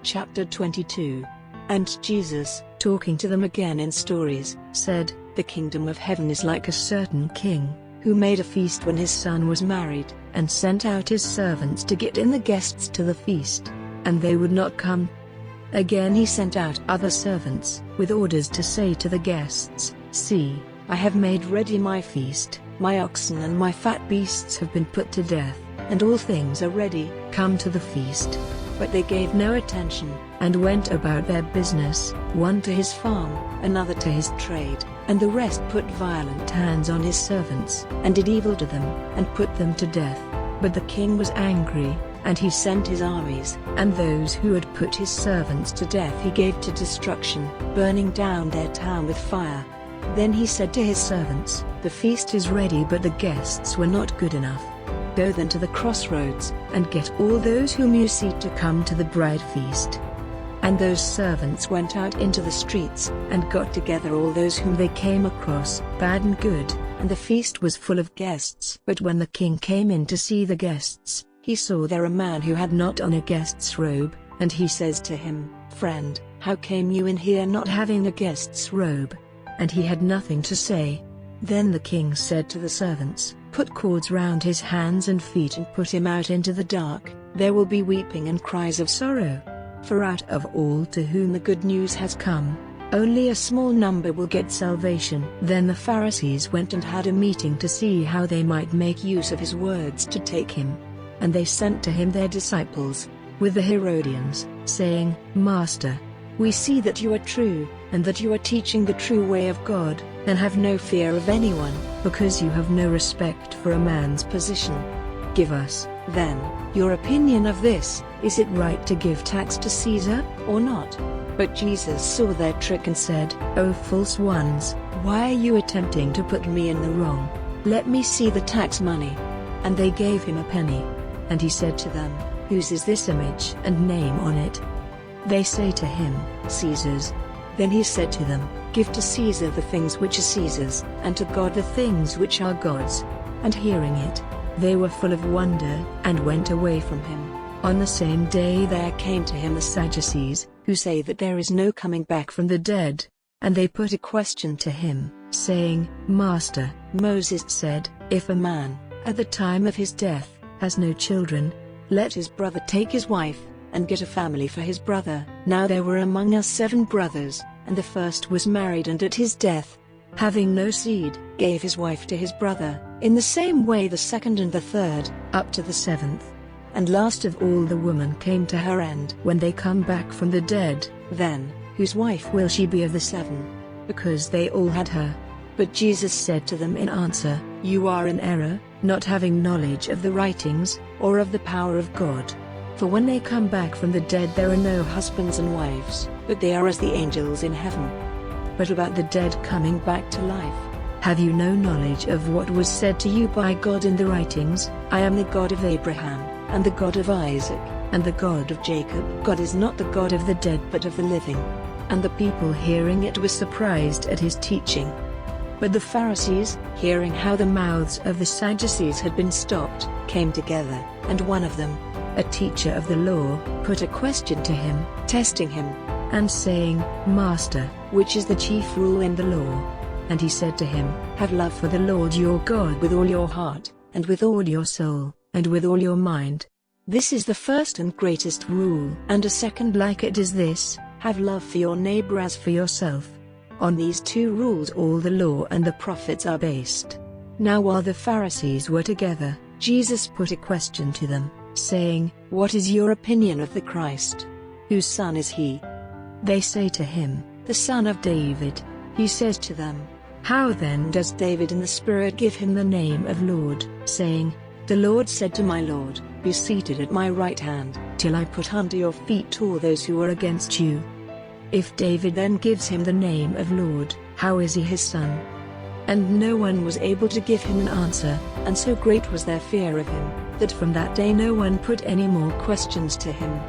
Chapter 22. And Jesus, talking to them again in stories, said, "The kingdom of heaven is like a certain king, who made a feast when his son was married, and sent out his servants to get in the guests to the feast. And they would not come. Again he sent out other servants, with orders to say to the guests, 'See, I have made ready my feast, my oxen and my fat beasts have been put to death, and all things are ready, come to the feast.' But they gave no attention, and went about their business, one to his farm, another to his trade, and the rest put violent hands on his servants, and did evil to them, and put them to death. But the king was angry, and he sent his armies, and those who had put his servants to death he gave to destruction, burning down their town with fire. Then he said to his servants, 'The feast is ready, but the guests were not good enough. Go then to the crossroads, and get all those whom you seek to come to the bride feast.' And those servants went out into the streets, and got together all those whom they came across, bad and good, and the feast was full of guests. But when the king came in to see the guests, he saw there a man who had not on a guest's robe, and he says to him, 'Friend, how came you in here not having a guest's robe?' And he had nothing to say. Then the king said to the servants, 'Put cords round his hands and feet and put him out into the dark, there will be weeping and cries of sorrow. For out of all to whom the good news has come, only a small number will get salvation.' Then the Pharisees went and had a meeting to see how they might make use of his words to take him. And they sent to him their disciples, with the Herodians, saying, 'Master, we see that you are true, and that you are teaching the true way of God, and have no fear of anyone, because you have no respect for a man's position. Give us, then, your opinion of this: is it right to give tax to Caesar, or not?' But Jesus saw their trick and said, 'O false ones, why are you attempting to put me in the wrong? Let me see the tax money.' And they gave him a penny. And he said to them, 'Whose is this image and name on it?' They say to him, 'Caesar's.' Then he said to them, 'Give to Caesar the things which are Caesar's, and to God the things which are God's.' And hearing it, they were full of wonder, and went away from him. On the same day there came to him the Sadducees, who say that there is no coming back from the dead. And they put a question to him, saying, 'Master, Moses said, if a man, at the time of his death, has no children, let his brother take his wife, and get a family for his brother. Now there were among us 7 brothers, and the first was married and at his death, having no seed, gave his wife to his brother. In the same way the second and the third, up to the 7th. And last of all the woman came to her end. When they come back from the dead, then, whose wife will she be of the 7? Because they all had her.' But Jesus said to them in answer, 'You are in error, not having knowledge of the writings, or of the power of God. For when they come back from the dead there are no husbands and wives, but they are as the angels in heaven. But about the dead coming back to life, have you no knowledge of what was said to you by God in the writings, I am the God of Abraham, and the God of Isaac, and the God of Jacob? God is not the God of the dead but of the living.' And the people hearing it were surprised at his teaching. But the Pharisees, hearing how the mouths of the Sadducees had been stopped, came together, and one of them, a teacher of the law, put a question to him, testing him, and saying, 'Master, which is the chief rule in the law?' And he said to him, 'Have love for the Lord your God with all your heart, and with all your soul, and with all your mind. This is the first and greatest rule. And a second like it is this: have love for your neighbor as for yourself. On these 2 rules all the law and the prophets are based.' Now while the Pharisees were together, Jesus put a question to them, saying, 'What is your opinion of the Christ? Whose son is he?' They say to him, 'The son of David.' He says to them, 'How then does David in the Spirit give him the name of Lord, saying, The Lord said to my Lord, Be seated at my right hand, till I put under your feet all those who are against you? If David then gives him the name of Lord, how is he his son?' And no one was able to give him an answer, and so great was their fear of him, that from that day no one put any more questions to him.